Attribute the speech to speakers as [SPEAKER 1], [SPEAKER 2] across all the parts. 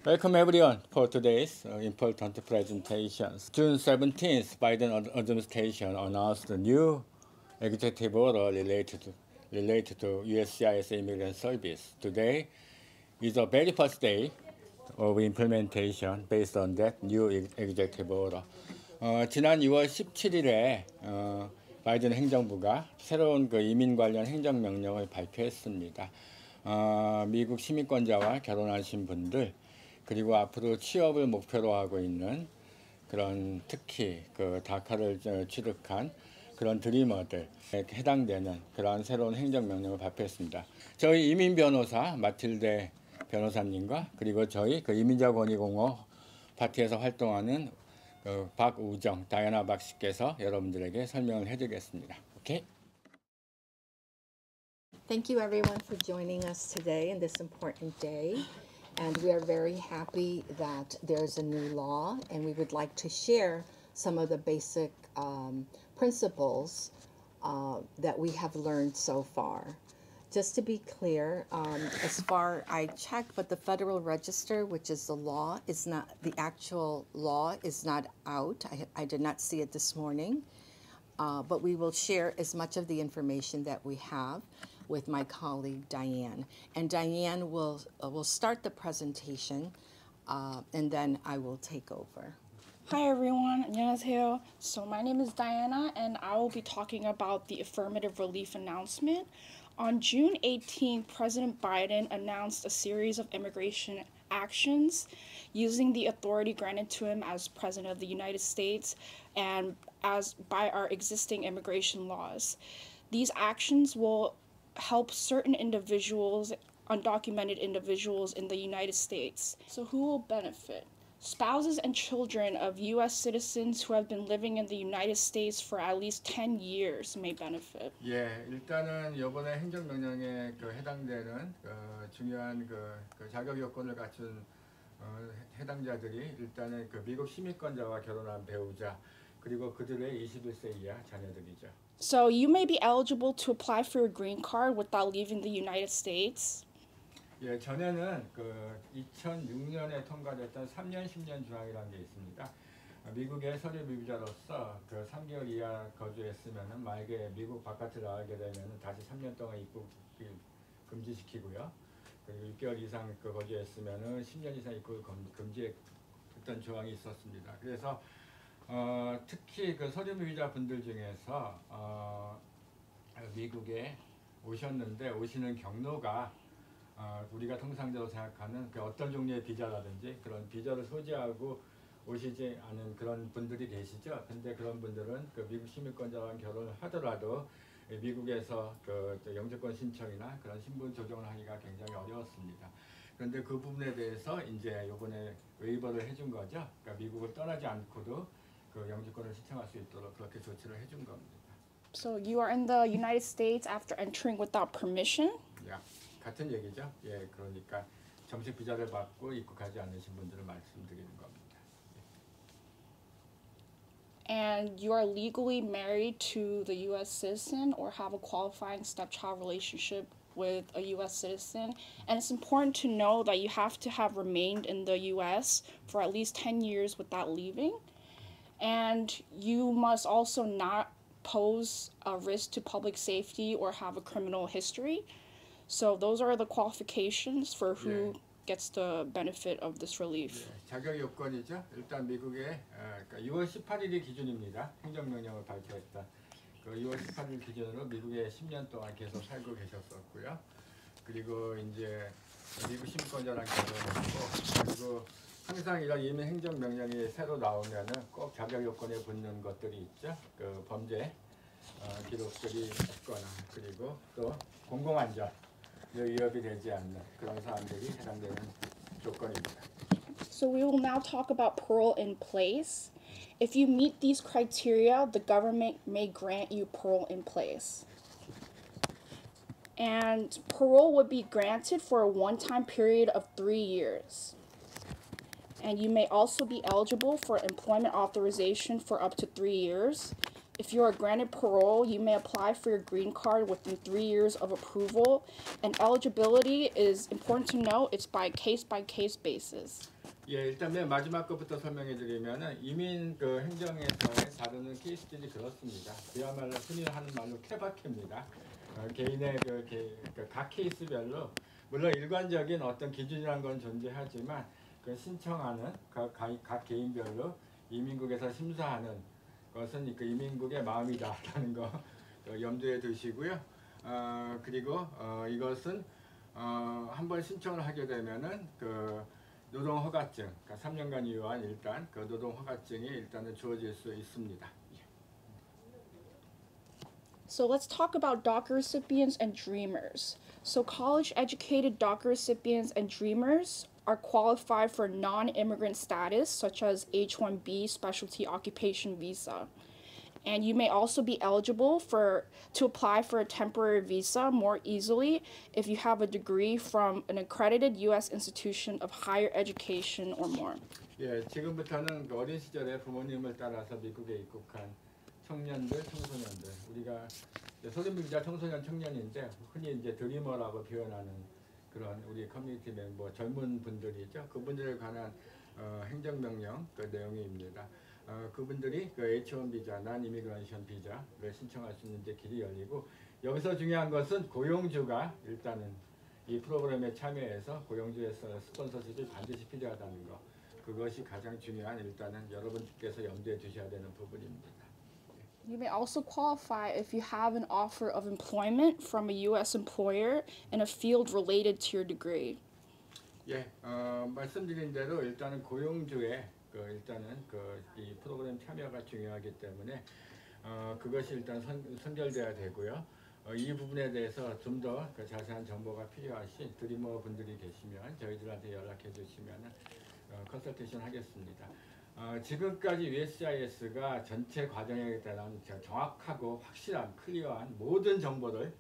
[SPEAKER 1] Welcome everyone for today's important presentations. June 17th, Biden administration announced a new executive order related to USCIS immigrant service. Today is the very first day of implementation based on that new executive order. 지난 6월 17일에 바이든 행정부가 새로운 이민 관련 행정명령을 발표했습니다. 미국 시민권자와 결혼하신 분들 그리고 앞으로 취업을 목표로 하고 있는 그런 특히 다카를 취득한 그런 드리머들 해당되는 그러한 새로운 행정명령을 발표했습니다. 저희 이민 변호사 마틸데 변호사님과 그리고 저희 이민자 권익공호 파티에서 활동하는 박우정 다이애나 박씨께서 여러분들에게 설명을 해드리겠습니다. 오케이?
[SPEAKER 2] Thank you everyone for joining us today in this important day. And we are very happy that there's a new law, and we would like to share some of the basic principles that we have learned so far. Just to be clear, as far I checked, but the Federal Register, which is the law, is not, the actual law is not out. I did not see it this morning, but we will share as much of the information that we have with my colleague Diane. And Diane will start the presentation, and then I will take over.
[SPEAKER 3] Hi everyone, 안녕하세요. So my name is Diana, and I will be talking about the affirmative relief announcement. On June 18th, President Biden announced a series of immigration actions using the authority granted to him as President of the United States and as by our existing immigration laws. These actions will help certain individuals, undocumented individuals in the United States. So who will benefit? Spouses and children of U.S. citizens who have been living in the United States for at least 10 years may benefit.
[SPEAKER 1] 예, 일단은 이번에 행정명령에 해당되는 중요한 자격 요건을 갖춘 해당자들이 일단은 미국 시민권자와 결혼한 배우자 그리고 그들의 21세 이하 자녀들이죠.
[SPEAKER 3] So you may be eligible to apply for a green card without leaving the United States.
[SPEAKER 1] 예, 전에는 2006년에 통과됐던 3년 10년 조항이라는 게 있습니다. 미국의 서류 미비자로서 3개월 이하 거주했으면은 만약에 미국 바깥을 나가게 되면은 다시 3년 동안 입국을 금지시키고요. 그리고 6개월 이상 거주했으면은 10년 이상 입국을 금지했던 조항이 있었습니다. 그래서 특히 서류 미비자 분들 중에서 미국에 오셨는데 오시는 경로가 우리가 통상적으로 생각하는 어떤 종류의 비자라든지 그런 비자를 소지하고 오시지 않은 그런 분들이 계시죠. 근데 그런 분들은 미국 시민권자와 결혼을 하더라도 미국에서 영주권 신청이나 그런 신분 조정을 하기가 굉장히 어려웠습니다. 그런데 그 부분에 대해서 이제 이번에 웨이버를 해준 거죠. 그러니까 미국을 떠나지 않고도 영주권을 신청할 수 있도록 그렇게 조치를 해준 겁니다.
[SPEAKER 3] So you are in the United States after entering without permission?
[SPEAKER 1] Yeah. 같은 얘기죠. 예, 그러니까 정식 비자를 받고 입국하지 않으신 분들을 말씀드리는 겁니다.
[SPEAKER 3] And you are legally married to the U.S. citizen or have a qualifying stepchild relationship with a U.S. citizen. And it's important to know that you have to have remained in the U.S. for at least 10 years without leaving. And you must also not pose a risk to public safety or have a criminal history. So those are the qualifications for who gets the benefit of this relief.
[SPEAKER 1] 예, 자격 요건이죠. 일단 미국의 6월 18일이 기준입니다. 행정명령을 발표했다. 6월 18일 기준으로 미국에 10년 동안 계속 살고 계셨었고요. 그리고 이제 미국 시민권자랑 결혼했고 그리고 항상 이런 이민 행정명령이 새로 나오면은 꼭 자격 요건에 붙는 것들이 있죠. 범죄 기록들이 있거나 그리고 또 공공안전 위협이 되지 않는 그런 사람들이 해당되는 조건입니다.
[SPEAKER 3] So we will now talk about parole in place. If you meet these criteria, the government may grant you parole in place. And parole would be granted for a one-time period of 3 years. And you may also be eligible for employment authorization for up to 3 years. If you are granted parole, you may apply for your green card within 3 years of approval. And eligibility is important to know, it's by case-by-case basis.
[SPEAKER 1] 예, 일단 맨 마지막 것부터 설명해 드리면은 이민 그 행정에서의 다루는 케이스들이 그렇습니다. 그야말로 흔히 하는 말로 케바케입니다. 개인의 각 케이스별로 물론 일관적인 어떤 기준이라는 건 존재하지만 그 신청하는 각 개인별로 이민국에서 심사하는 것은 그 이민국의 마음이다라는 거 염두에 두시고요. 그리고 이것은 한번 신청을 하게 되면은 그 노동 허가증, 그러니까 3년간 이유한 일단 그 노동 허가증이 일단은 주어질 수 있습니다.
[SPEAKER 3] So let's talk about DACA recipients and dreamers. So college-educated DACA recipients and dreamers are qualified for non-immigrant status, such as H-1B specialty occupation visa. And you may also be eligible to apply for a temporary visa more easily if you have a degree from an accredited U.S. institution of higher education or more.
[SPEAKER 1] 예, 지금부터는 그 어린 시절에 부모님을 따라서 미국에 입국한 청년들, 청소년들, 우리가 소수민자 청소년 청년인데 흔히 이제 드리머라고 표현하는 그런 우리 커뮤니티 멤버 젊은 분들이죠. 그분들에 관한 행정명령 그 내용입니다. 그분들이 그 H1 비자, 난 이미그레이션 비자를 신청할 수 있는 이제 길이 열리고 여기서 중요한 것은 고용주가 일단은 이 프로그램에 참여해서 고용주에서 스폰서십이 반드시 필요하다는 거. 그것이 가장 중요한 일단은 여러분께서 염두에 두셔야 되는 부분입니다.
[SPEAKER 3] You may also qualify if you have an offer of employment from a U.S. employer in a field related to your degree.
[SPEAKER 1] 예, 말씀드린 대로 일단은 고용주의 일단은 이 프로그램 참여가 중요하기 때문에 그것이 일단 선결돼야 되고요. 이 부분에 대해서 좀 더 자세한 정보가 필요하신 드리머 분들이 계시면 저희들한테 연락해 주시면 컨설테이션 하겠습니다. 지금까지 USCIS가 전체 과정에 대한 정확하고 확실한 클리어한 모든 정보를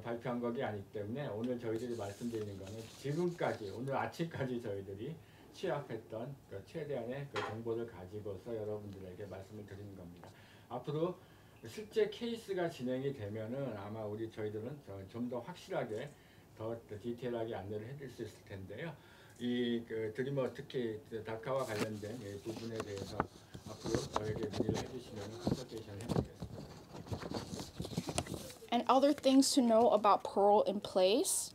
[SPEAKER 1] 발표한 것이 아니기 때문에 오늘 저희들이 말씀드리는 것은 지금까지 오늘 아침까지 저희들이 취합했던 최대한의 정보를 가지고서 여러분들에게 말씀을 드리는 겁니다. 앞으로 실제 케이스가 진행이 되면은 아마 저희들은 좀 더 확실하게 더 디테일하게 안내를 해드릴 수 있을 텐데요. 이 드리머 특히 다카와 관련된 부분에 대해서 앞으로 저에게 문의를 해주시면 컨설테이션을 해드리겠습니다.
[SPEAKER 3] And other things to know about Parole in Place.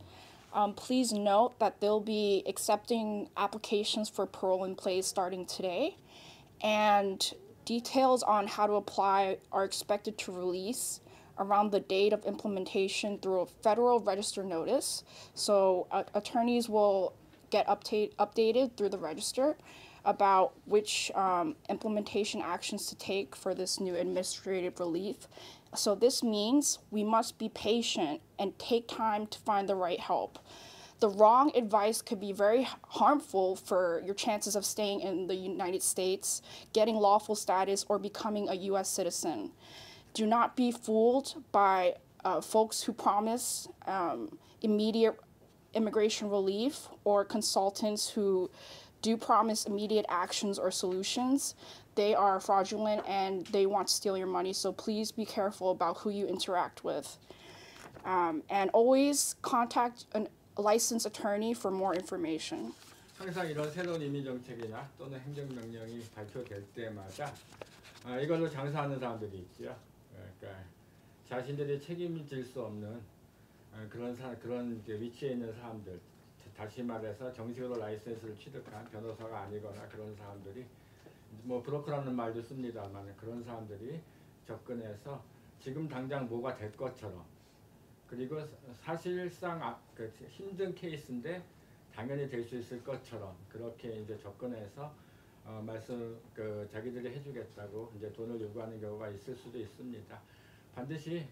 [SPEAKER 3] Please note that they'll be accepting applications for Parole in Place starting today. And details on how to apply are expected to release around the date of implementation through a Federal Register notice. So attorneys will get updated through the register about which implementation actions to take for this new administrative relief. So this means we must be patient and take time to find the right help. The wrong advice could be very harmful for your chances of staying in the United States, getting lawful status, or becoming a U.S. citizen. Do not be fooled by folks who promise immediate immigration relief or consultants who do promise immediate actions or solutions. They are fraudulent and they want to steal your money, so please be careful about who you interact with. And always contact a licensed attorney for more information.
[SPEAKER 1] 항상 이런 새로운 이민 정책이나 또는 행정명령이 발표될 때마다 이걸로 장사하는 사람들이 있죠. 그러니까 자신들이 책임질 수 없는 그런 위치에 있는 사람들, 다시 말해서 정식으로 라이센스를 취득한 변호사가 아니거나 그런 사람들이 뭐 브로커라는 말도 씁니다만 그런 사람들이 접근해서 지금 당장 뭐가 될 것처럼 그리고 사실상 힘든 케이스인데 당연히 될 수 있을 것처럼 그렇게 이제 접근해서 자기들이 해주겠다고 이제 돈을 요구하는 경우가 있을 수도 있습니다. 반드시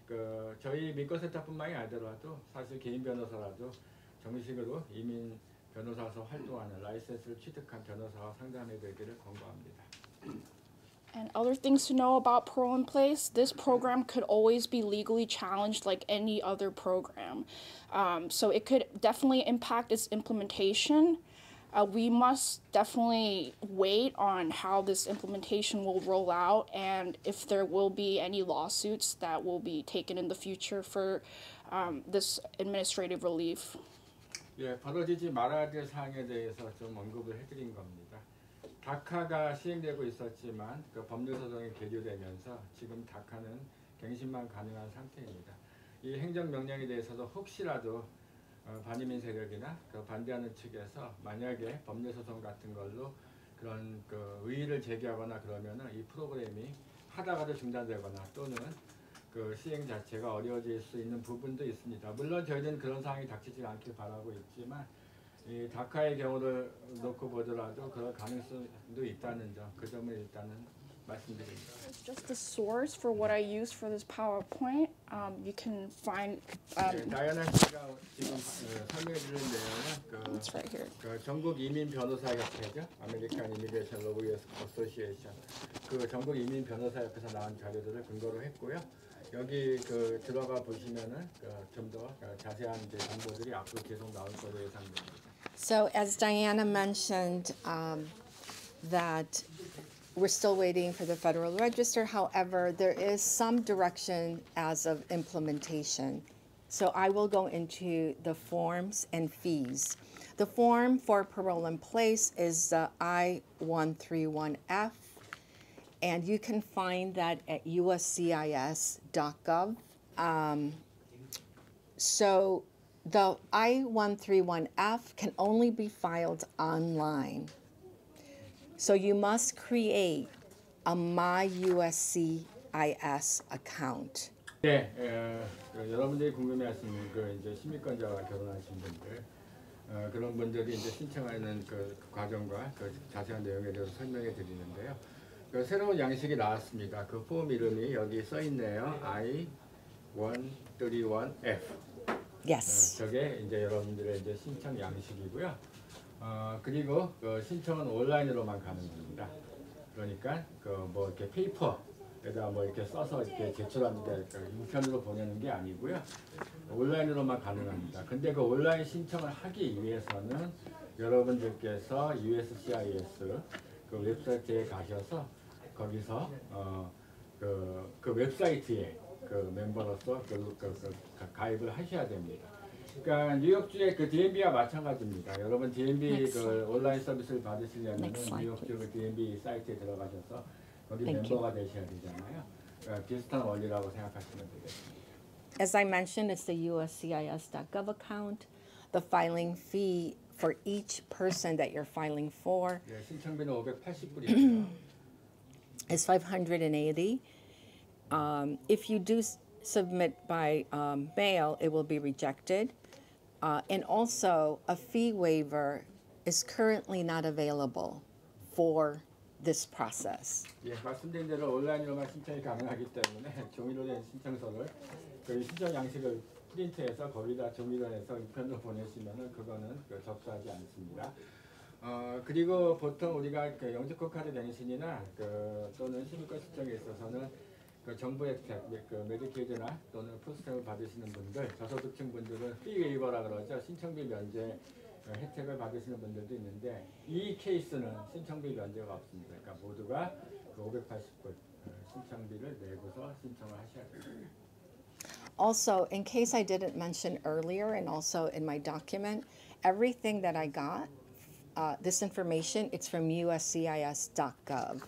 [SPEAKER 1] 저희 민권센터뿐만이 아니더라도 사실 개인 변호사라도 정식으로 이민 변호사로서 활동하는 라이센스를 취득한 변호사와 상담해 되기를 권고합니다.
[SPEAKER 3] And other things to know about Parole in Place, this program could always be legally challenged like any other program. So it could definitely impact its implementation. We must definitely wait on how this implementation will roll out and if there will be any lawsuits that will be taken in the future for this administrative relief.
[SPEAKER 1] 예, 벌어지지 말아야 될 사항에 대해서 좀 언급을 해드린 겁니다. 다카가 시행되고 있었지만 그 법률 소송이 계류되면서 지금 다카는 갱신만 가능한 상태입니다. 이 행정명령에 대해서도 혹시라도 반이민 세력이나 그 반대하는 측에서 만약에 법률 소송 같은 걸로 그런 그 의의를 제기하거나 그러면은 이 프로그램이 하다가도 중단되거나 또는 그 시행 자체가 어려워질 수 있는 부분도 있습니다. 물론 저희는 그런 상황이 닥치지 않길 바라고 있지만 이 다카의 경우를 놓고 보더라도 그럴 가능성도 있다는 점, 그 점을 일단은 말씀드립니다.
[SPEAKER 3] Just the source for what I used for this PowerPoint. You can find.
[SPEAKER 1] 다이아나 씨가 지금 설명해드린 내용은
[SPEAKER 3] It's right here.
[SPEAKER 1] 그 전국 이민 변호사 협회죠. 아메리칸 이미그레이션 로우 어소시에이션. 그 전국 이민 변호사 협회에서 나온 자료들을 근거로 했고요. 여기 그 들어가 보시면은 좀 더 자세한 이제 정보들이 앞으로 계속 나올 거로 예상됩니다.
[SPEAKER 2] So as Diana mentioned, that we're still waiting for the Federal Register. However, there is some direction as of implementation. So I will go into the forms and fees. The form for parole in place is the I-131F, and you can find that at uscis.gov. So the I-131F can only be filed online. So you must create a MyUSCIS account.
[SPEAKER 1] 네, 여러분들이 궁금해하시는 그 이제 시민권자와 결혼하신 분들 그런 분들이 이제 신청하는 그 과정과 그 자세한 내용에 대해서 설명해 드리는데요. 그 새로운 양식이 나왔습니다. 그 폼 이름이 여기 써 있네요. I-131F.
[SPEAKER 2] Yes.
[SPEAKER 1] 저게 이제 여러분들의 이제 신청 양식이고요. 그리고 그 신청은 온라인으로만 가능합니다. 그러니까 그 뭐 이렇게 페이퍼에다 뭐 이렇게 써서 이렇게 제출하는데 우편으로 보내는 게 아니고요. 온라인으로만 가능합니다. 근데 그 온라인 신청을 하기 위해서는 여러분들께서 USCIS 그 웹사이트에 가셔서 거기서 그 웹사이트에 그 멤버로서 가입을 하셔야 됩니다. 그러니까 뉴욕주의 그 DMB와 마찬가지입니다. 여러분 DMB 그 온라인 서비스를 받으시려면 뉴욕주 그 DMB 사이트에 들어가셔서 거기 멤버가 되셔야 되잖아요. 그러니까 비슷한 원리라고 생각하시면 되겠습니다.
[SPEAKER 2] As I mentioned, it's the uscis.gov account. The filing fee for each person that you're filing for
[SPEAKER 1] 네, 신청비는 580불입니다.
[SPEAKER 2] is $580. If you do submit by mail, it will be rejected. And also, a fee waiver is currently not available for this process.
[SPEAKER 1] 예, 말씀드린 대로 온라인으로만 신청이 가능하기 때문에 종이로 된 신청서를 그 신청 양식을 프린트해서 거기다 종이로 해서 우편으로 보내시면은 그거는 접수하지 않습니다. 그리고 보통 우리가 그 영주권 카드 갱신이나 또는 시민권 신청에 있어서는 그 정부 혜택, 그 메디케이드나 또는 푸스템을 받으시는 분들, 저소득층 분들은 피 웨이버라 그러죠. 신청비 면제 혜택을 받으시는 분들도 있는데 이 케이스는 신청비 면제가 없습니다. 그러니까 모두가 그 580불 신청비를 내고서 신청을 하셔야 됩니다.
[SPEAKER 2] Also, in case I didn't mention earlier, and also in my document, everything that I got, this information, it's from uscis.gov.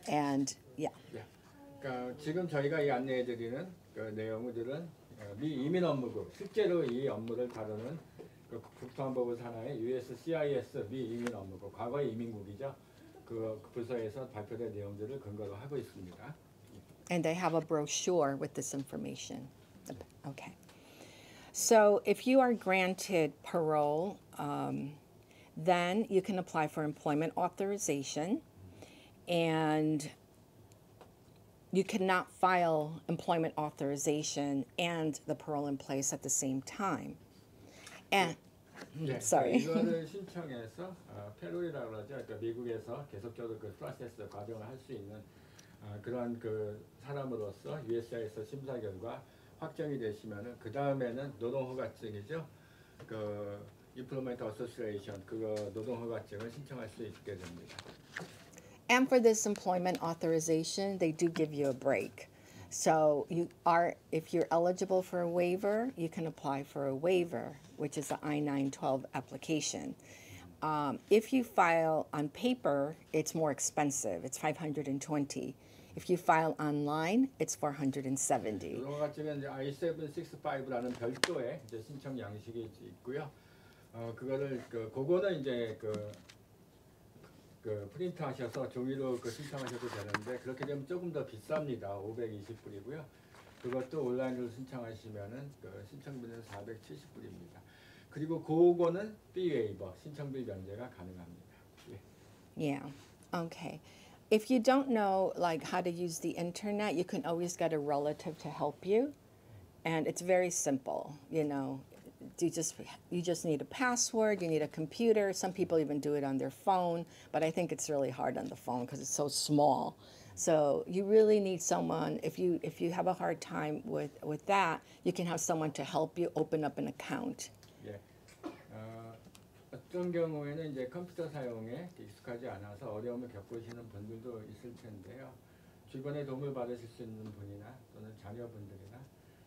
[SPEAKER 2] And yeah.
[SPEAKER 1] 네. 그러니까 지금 저희가 이 안내해드리는 그 내용들은 미 이민 업무국, 실제로 이 업무를 다루는 그 국토안보부 산하의 USCIS 미 이민 업무국, 과거의 이민국이죠. 그 부서에서 발표된 내용들을 근거로 하고 있습니다.
[SPEAKER 2] And they have a brochure with this information. Okay. So if you are granted parole, then you can apply for employment authorization, and you cannot file employment authorization and the parole in place at the same time. And
[SPEAKER 1] 네,
[SPEAKER 2] sorry.
[SPEAKER 1] 이거를 신청해서 페로이라고 그러죠. 그러니까 미국에서 계속적으로 그 프로세스 과정을 할 수 있는 그런 그 사람으로서 USCIS 심사 결과 확정이 되시면은 그 다음에는 노동허가증이죠. 그 Employment Association 그거 노동허가증을 신청할 수 있게 됩니다.
[SPEAKER 2] And for this employment authorization, they do give you a break. So if you're eligible for a waiver, you can apply for a waiver, which is the I-912 application. If you file on paper, it's more expensive. It's $520. If you file online, it's $470.
[SPEAKER 1] 이런 것 같으면 이제 I-765라는 별도의 이제 신청 양식이 있고요. 그거를 그거는 이제 프린트 하셔서 종이로 신청하셔도 되는데 그렇게 되면 조금 더 비쌉니다. 520불이고요. 그것도 온라인으로 신청하시면은 신청비는 470불입니다. 그리고 그거는 fee waiver, 신청비 면제가 가능합니다. 예.
[SPEAKER 2] Yeah. Okay. If you don't know like how to use the internet, you can always get a relative to help you, and it's very simple. You know, you just need a password. You need a computer. Some people even do it on their phone, but I think it's really hard on the phone because it's so small. So you really need someone. If you have a hard time with that, you can have someone to help you open up an account.
[SPEAKER 1] 예. 어떤 경우에는 이제 컴퓨터 사용에 익숙하지 않아서 어려움을 겪으시는 분들도 있을 텐데요. 주변에 도움을 받으실 수 있는 분이나 또는 자녀분들이나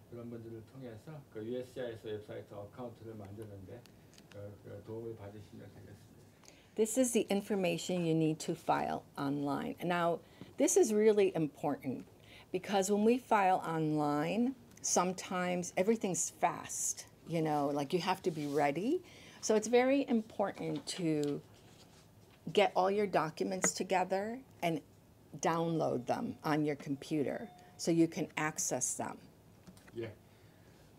[SPEAKER 1] 그런 분들을 통해서 USCIS 웹사이트 어카운트를 만드는데 도움을 받으시면 되겠습니다.
[SPEAKER 2] This is the information you need to file online. Now, this is really important because when we file online, sometimes everything's fast, you know, like you have to be ready. So it's very important to get all your documents together and download them on your computer so you can access them.
[SPEAKER 1] 예.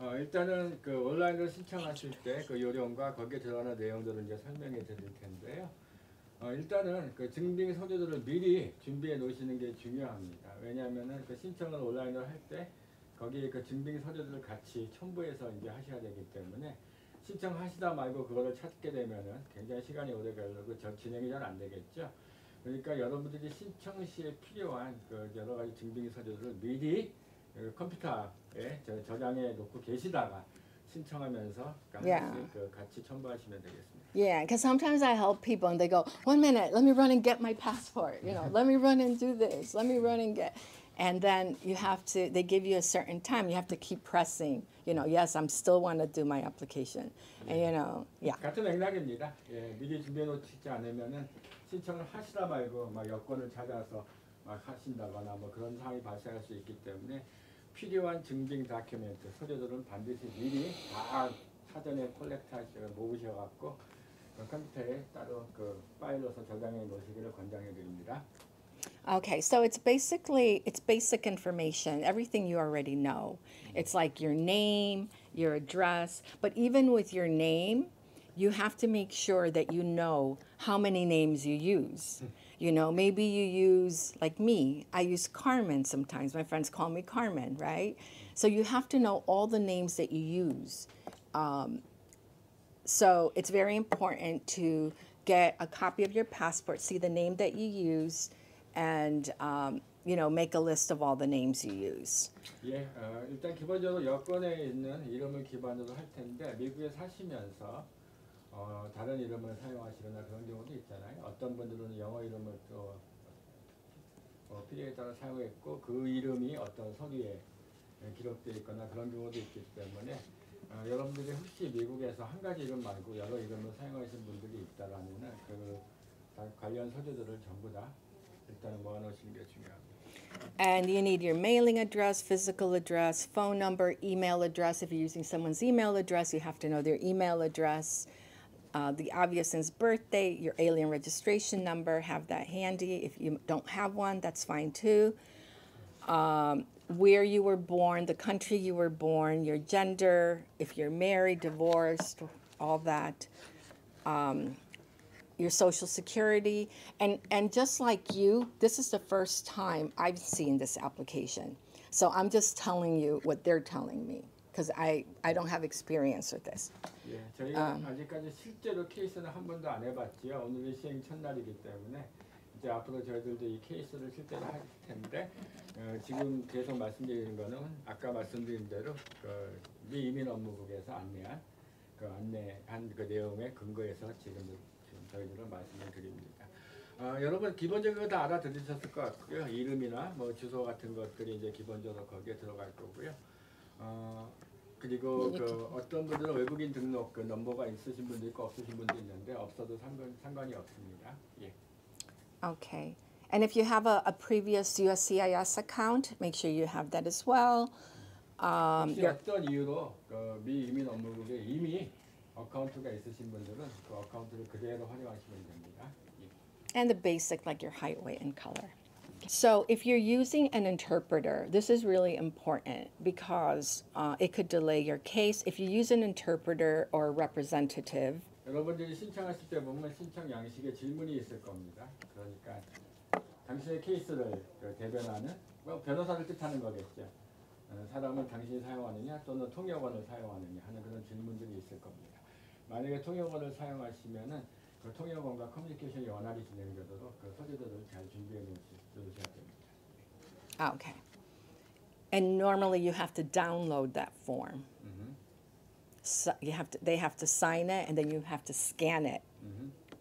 [SPEAKER 1] 일단은 온라인으로 신청하실 때 요령과 거기에 들어가는 내용들을 이제 설명해 드릴 텐데요. 일단은 증빙 서류들을 미리 준비해 놓으시는 게 중요합니다. 왜냐하면은 신청을 온라인으로 할 때 거기에 증빙 서류들을 같이 첨부해서 이제 하셔야 되기 때문에 신청하시다 말고 그거를 찾게 되면은 굉장히 시간이 오래 걸리고 진행이 잘 안 되겠죠. 그러니까 여러분들이 신청 시에 필요한 여러 가지 증빙 서류들을 미리 컴퓨터에 저장해 놓고 계시다가 신청하면서 하나씩 같이 첨부하시면 되겠습니다.
[SPEAKER 2] Yeah, because sometimes I help people and they go, 1 minute, let me run and get my passport. You know, let me run and do this. Let me run and get. And then they give you a certain time. You have to keep pressing. You know, yes, I'm still want to do my application. And you know, yeah.
[SPEAKER 1] 같은 맥락입니다. 예, 미리 준비해 놓지 않으면은 신청을 하시다 말고 막 여권을 찾아서 막 하신다거나 뭐 그런 상황이 발생할 수 있기 때문에 필요한 증빙 다큐멘트 서류들은 반드시 미리 다 사전에 콜렉트하시고 모으셔갖고 컴퓨터에 따로 파일로서 저장해 놓으시기를 권장해 드립니다.
[SPEAKER 2] Okay, so it's basic information, everything you already know. It's like your name, your address, but even with your name, you have to make sure that you know how many names you use. You know, maybe you use, like me, I use Carmen sometimes. My friends call me Carmen, right? So you have to know all the names that you use. So it's very important to get a copy of your passport, see the name that you use, and you know, make a list of all the names you use.
[SPEAKER 1] 예, 일단 기본적으로 여권에 있는 이름을 기반으로 할 텐데 미국에 사시면서 다른 이름을 사용하시거나 그런 경우도 있잖아요. 어떤 분들은 영어 이름을 또 필요에 따라 사용했고 그 이름이 어떤 서류에 기록되어 있거나 그런 경우도 있기 때문에 여러분들이 혹시 미국에서 한 가지 이름 말고 여러 이름을 사용하시는 분들이 있다라면은 관련 서류들을 전부 다 일단은 모아놓으시는 게 중요합니다.
[SPEAKER 2] And you need your mailing address, physical address, phone number, email address. If you're using someone's email address, you have to know their email address. The obviousness birthday, your alien registration number, have that handy. If you don't have one, that's fine too. Where you were born, the country you were born, your gender, if you're married, divorced, all that. Your social security, and just like you, this is the first time I've seen this application. So I'm just telling you what they're telling me because I don't have experience with this.
[SPEAKER 1] 예, 저희가 아직까지 실제로 케이스는 한 번도 안 해봤지요. 오늘이 시행 첫날이기 때문에 이제 앞으로 저희들도 이 케이스를 실제로 할 텐데 지금 계속 말씀드리는 거는 아까 말씀드린 대로 미 이민업무국에서 안내한 안내한 그 내용에 근거해서 지금 저희들은 말씀을 드립니다. 여러분 기본적으로 다 알아들으셨을 것 같고요. 이름이나 뭐 주소 같은 것들이 이제 기본적으로 거기에 들어갈 거고요. 그리고 그 어떤 분들은 외국인 등록 그 넘버가 있으신 분도 있고 없으신 분도 있는데 없어도 상관이 없습니다. 예.
[SPEAKER 2] Okay. And if you have a previous USCIS account, make sure you have that as well.
[SPEAKER 1] 혹시 어떤 이유로 그 미 이민 업무국에 이미 어카운트가 있으신 분들은 그 어카운트를 그대로 활용하시면 됩니다. 예.
[SPEAKER 2] And the basic, like your height, weight, and color. So if you're using an interpreter, this is really important because it could delay your case. If you use an interpreter or a representative,
[SPEAKER 1] 여러분들이 신청하실 때 보면 신청 양식에 질문이 있을 겁니다. 그러니까 당신의 케이스를 대변하는 뭐 변호사를 뜻하는 거겠죠. 사람은 당신이 사용하느냐 또는 통역원을 사용하느냐 하는 그런 질문들이 있을 겁니다. 만약에 통역원을 사용하시면은 그 통역원과 커뮤니케이션이 원활히 진행되도록 그 서류들을 잘 준비해 놓으셔야 됩니다.
[SPEAKER 2] okay. And normally you have to download that form. So they have to sign it, and then you have to scan it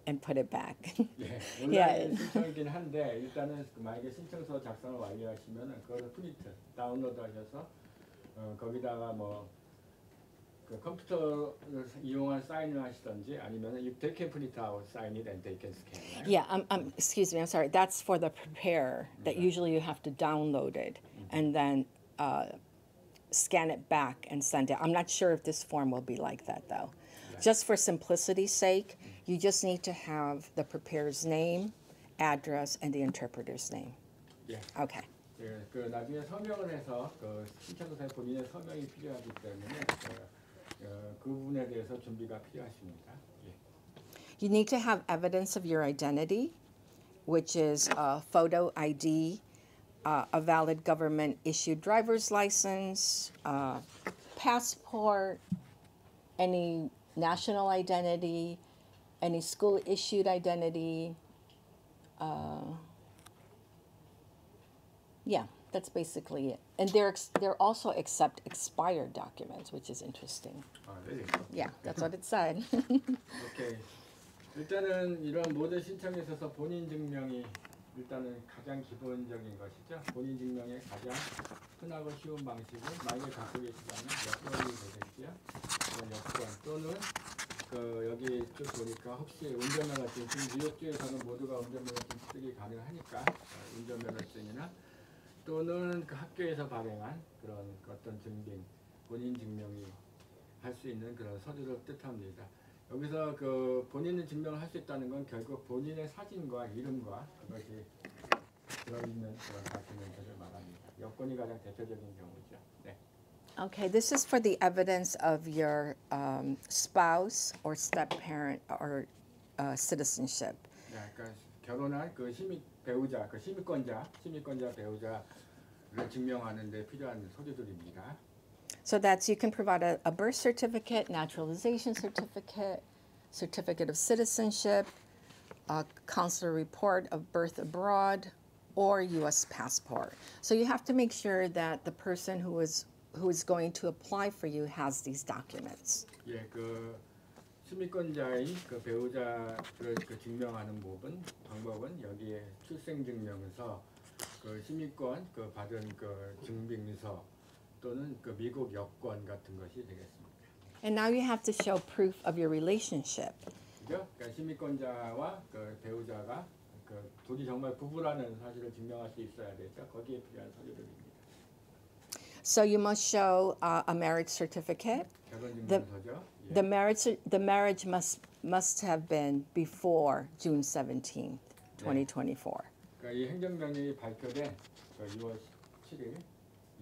[SPEAKER 2] and put it back.
[SPEAKER 1] 예, 온라인 신청이긴 한데 일단은 만약에 신청서 작성을 완료하시면은 그거를 프린트, 다운로드하셔서 거기다가 뭐 그 컴퓨터를 이용한 사인을 하시든지 아니면은 they can print out, sign it, and they can scan it.
[SPEAKER 2] Yeah, excuse me, I'm sorry. That's for the preparer. That usually you have to download it and then scan it back and send it. I'm not sure if this form will be like that though. Yeah. Just for simplicity's sake, you just need to have the preparer's name, address, and the interpreter's name.
[SPEAKER 1] Yeah.
[SPEAKER 2] Okay.
[SPEAKER 1] 예, 그 나중에 서명을 해서 그 신청서에 본인의 서명이 필요하기 때문에 그 부분에 대해서 준비가 필요하십니다. 예.
[SPEAKER 2] You need to have evidence of your identity, which is a photo ID, a valid government-issued driver's license, passport, any national identity, any school-issued identity. Yeah, that's basically it. And they're also accept expired documents, which is interesting.
[SPEAKER 1] really?
[SPEAKER 2] Yeah, that's what it said.
[SPEAKER 1] 오케이. 일단은 이런 모든 신청에 있어서 본인 증명이 일단은 가장 기본적인 것이죠. 본인 증명의 가장 흔하고 쉬운 방식은 만약에 갖고 계시다면 여권이 되겠고요. 여권 또는 그 여기 쭉 보니까 혹시 운전면허증, 지금 뉴욕주에서는 모두가 운전면허증 취득이 가능하니까 운전면허증이나 또는 그 학교에서 발행한 그런 어떤 증빙, 본인 증명이 할 수 있는 그런 서류를 뜻합니다. 여기서 그 본인을 증명을 할 수 있다는 건 결국 본인의 사진과 이름과 그것이 들어있는 그런 다큐멘터를 말합니다. 여권이 가장 대표적인 경우죠. 네.
[SPEAKER 2] Okay, this is for the evidence of your spouse or step-parent or citizenship.
[SPEAKER 1] 네, 그러니까 결혼한 그 배우자, 그 시민권자 배우자를 증명하는 데 필요한 서류들입니다.
[SPEAKER 2] So that's, you can provide a birth certificate, naturalization certificate, certificate of citizenship, a consular report of birth abroad, or U.S. passport. So you have to make sure that the person who is going to apply for you has these documents.
[SPEAKER 1] 예, 그 시민권자의 그 배우자를 그 증명하는 방법은 여기에 출생증명서, 그 시민권 그 받은 그 증빙서 또는 그 미국 여권 같은 것이 되겠습니다.
[SPEAKER 2] And now you have to show proof of your relationship.
[SPEAKER 1] 그죠? 그러니까 시민권자와 그 배우자가 그 둘이 정말 부부라는 사실을 증명할 수 있어야 되죠. 거기에 필요한 서류들입니다.
[SPEAKER 2] So you must show a marriage certificate.
[SPEAKER 1] 결혼증명서죠. 예.
[SPEAKER 2] The marriage must have been before June 17th, 2024.
[SPEAKER 1] 그러니까 이 행정명령이 발표된 그 6월 7일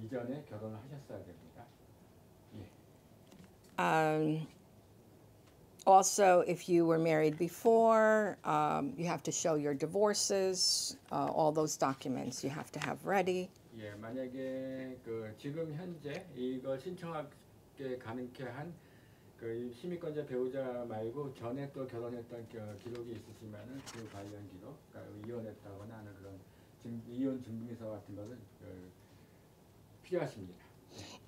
[SPEAKER 1] 이전에 결혼을 하셨어야 됩니다. 예.
[SPEAKER 2] Also, if you were married before, you have to show your divorces, all those documents you have to have ready.
[SPEAKER 1] 예, 만약에 그 지금 현재 이걸 신청하게 가능케 한 그 시민권자 배우자 말고 전에 또 결혼했던 기록이 있으시면은 그 관련 기록, 그러니까 이혼했다거나 하는 그런 이혼 증빙서 같은 것은 필요하십니다.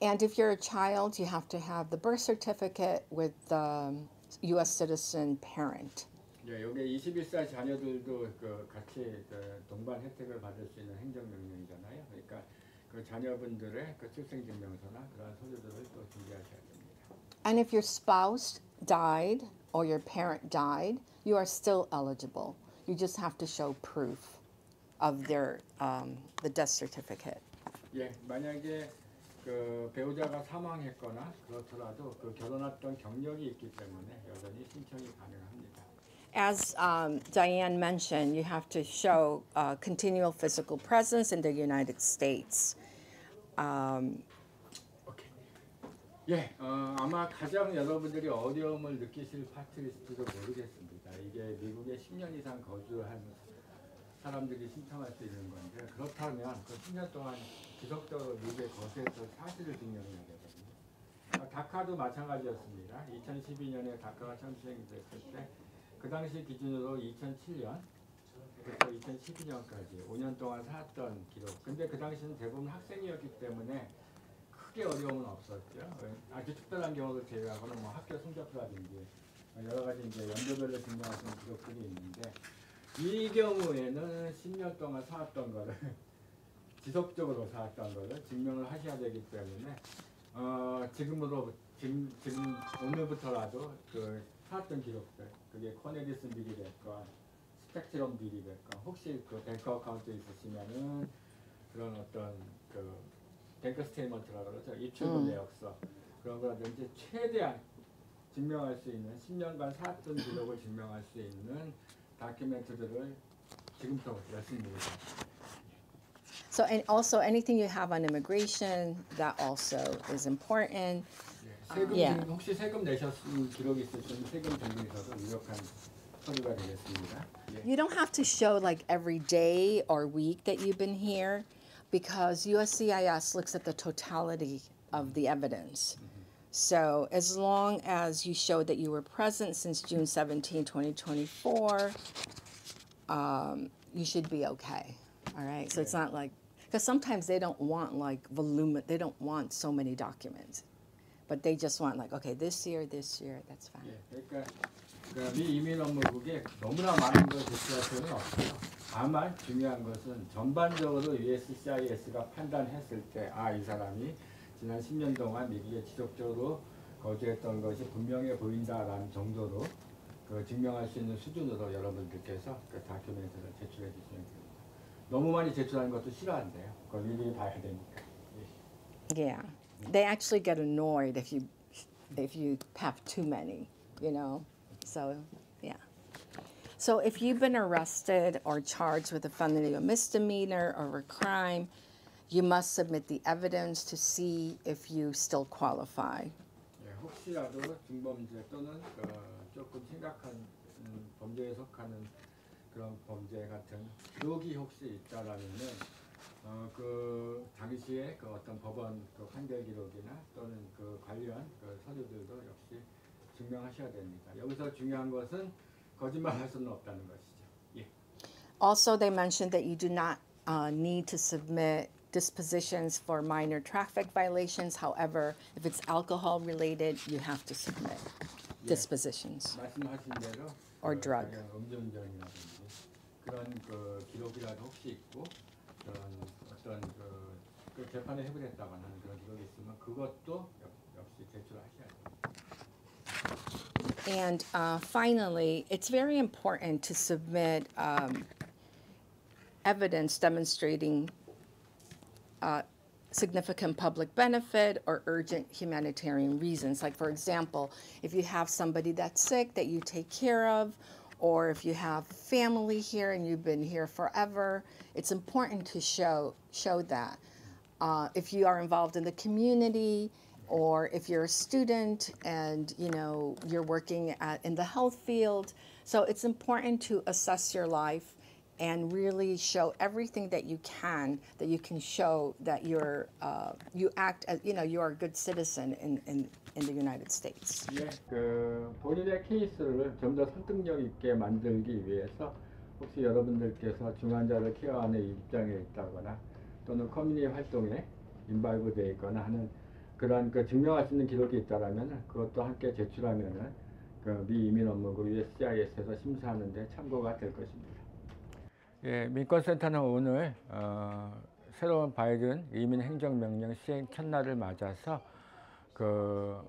[SPEAKER 2] And if you're a child, you have to have the birth certificate with the U.S. citizen parent.
[SPEAKER 1] 예, 여기 21살 자녀들도 같이 동반 혜택을 받을 수 있는 행정명령이잖아요. 그러니까 그 자녀분들의 그 출생증명서나 그런 서류들을 또 준비하셔야 됩니다.
[SPEAKER 2] And if your spouse died or your parent died, you are still eligible. You just have to show proof of the death certificate.
[SPEAKER 1] 예, 만약에 그 배우자가 사망했거나 그렇더라도 그 결혼했던 경력이 있기 때문에 여전히 신청이 가능합니다.
[SPEAKER 2] As Diane mentioned, you have to show continual physical presence in the United States.
[SPEAKER 1] 오케이. 예, 아마 가장 여러분들이 어려움을 느끼실 파트일지도 모르겠습니다. 이게 미국에 10년 이상 거주한 사람들이 신청할 수 있는 건데 그렇다면 그 10년 동안 지속적으로 미국에 거주해서 사실을 증명해야 되거든요. 다카도 마찬가지였습니다. 2012년에 다카가 처음 시행됐을 때 그 당시 기준으로 2007년 그래서 2012년까지 5년 동안 살았던 기록. 근데 그 당시는 대부분 학생이었기 때문에 크게 어려움은 없었죠. 아주 특별한 경우를 제외하고는 뭐 학교 성적표라든지 여러 가지 이제 연도별로 증명하시는 기록들이 있는데 이 경우에는 10년 동안 살았던 거를 지속적으로 살았던 거를 증명을 하셔야 되기 때문에 지금 오늘부터라도 그 살았던 기록들 그게 코네디슨 미리 됐건 스펙트럼 미리 됐건 혹시 그 뱅크 어카운트 있으시면은 그런 어떤 그 뱅크 스테이먼트라 그러죠. 입출금 내역서 그런 거라든지 최대한 증명할 수 있는 10년간 살았던 기록을 증명할 수 있는 다큐멘트들을 지금부터 열심히 모으세요.
[SPEAKER 2] So, and also anything you have on immigration, that also is important.
[SPEAKER 1] 세금
[SPEAKER 2] Yeah.
[SPEAKER 1] 혹시 세금 내셨은 기록이 있으시면 세금 증빙서도 유력한 서류가 되겠습니다. 예.
[SPEAKER 2] You don't have to show like every day or week that you've been here because USCIS looks at the totality of the evidence. So as long as you show that you were present since June 17, 2024, you should be okay. All right. So it's not like, because sometimes they don't want like they don't want so many documents, but they just want like, okay, this year, that's fine.
[SPEAKER 1] 예, 그러니까 미 이민 업무국에 너무나 많은 걸 제출할 필요는 없어요. 다만 중요한 것은 전반적으로 USCIS가 판단했을 때, 이 사람이 지난 10년 동안 미국에 지속적으로 거주했던 것이 분명해 보인다라는 정도로 그 증명할 수 있는 수준으로 여러분들께서 그 다큐멘트를 제출해 주시면 됩니다. 너무 많이 제출하는 것도 싫어한대요. 그걸 일일이 봐야 되니까. 예.
[SPEAKER 2] Yeah. They actually get annoyed if you have too many, you know. So, yeah. So if you've been arrested or charged with a felony or misdemeanor or a crime, you must submit the evidence to see if you still qualify.
[SPEAKER 1] 예, 혹시라도 중범죄 또는 조금 심각한 범죄에 속하는 그런 범죄 같은 기록이 혹시 있다라면은 그 당시에 그 어떤 법원 그 판결 기록이나 또는 그 관련 그 서류들도 역시 증명하셔야 됩니다. 여기서 중요한 것은 거짓말할 수는 없다는 것이죠. 예.
[SPEAKER 2] Also, they mentioned that you do not need to submit dispositions for minor traffic violations. However, if it's alcohol related, you have to submit dispositions.
[SPEAKER 1] 말씀하신 대로
[SPEAKER 2] Or drug.
[SPEAKER 1] 음주운전이라든지 그런 그 기록이라도 혹시 있고 그런 어떤 그 재판에 회부됐다거나 하는 그런 기록이 있으면 그것도 역시 제출하셔야 됩니다.
[SPEAKER 2] And finally, it's very important to submit evidence demonstrating significant public benefit or urgent humanitarian reasons. Like, for example, if you have somebody that's sick that you take care of, or if you have family here and you've been here forever, it's important to show that. If you are involved in the community, or if you're a student and you're working in the health field, so it's important to assess your life and really show everything that you can show that you act as you are a good citizen in the United States.
[SPEAKER 1] 예, 그 본인의 케이스를 좀 더 설득력 있게 만들기 위해서 혹시 여러분들께서 중환자를 케어하는 입장에 있다거나 또는 커뮤니티 활동에 인발브되어 있거나 하는 그러한 그 증명할 수 있는 기록이 있다라면 그것도 함께 제출하면은 그 미 이민 업무그룹 USCIS에서 심사하는 데 참고가 될 것입니다. 예, 민권센터는 오늘 새로운 바이든 이민 행정명령 시행 첫날을 맞아서 그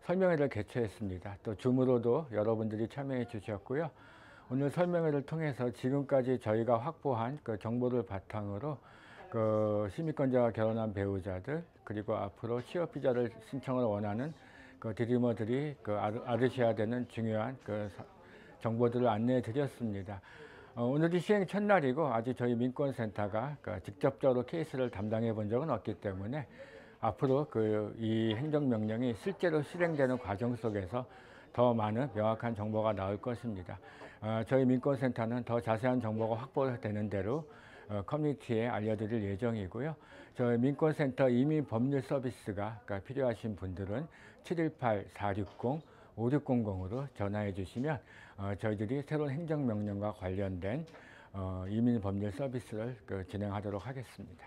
[SPEAKER 1] 설명회를 개최했습니다. 또 줌으로도 여러분들이 참여해 주셨고요. 오늘 설명회를 통해서 지금까지 저희가 확보한 그 정보를 바탕으로 그 시민권자와 결혼한 배우자들, 그리고 앞으로 취업 비자를 신청을 원하는 그 드리머들이 그 알으셔야 되는 중요한 그 정보들을 안내해 드렸습니다. 오늘이 시행 첫날이고 아직 저희 민권센터가 그 직접적으로 케이스를 담당해 본 적은 없기 때문에 앞으로 이 행정명령이 실제로 실행되는 과정 속에서 더 많은 명확한 정보가 나올 것입니다. 저희 민권센터는 더 자세한 정보가 확보되는 대로 커뮤니티에 알려드릴 예정이고요. 저희 민권센터 이민법률 서비스가 필요하신 분들은 718-460-5600으로 전화해 주시면 저희들이 새로운 행정명령과 관련된 이민법률 서비스를 진행하도록 하겠습니다.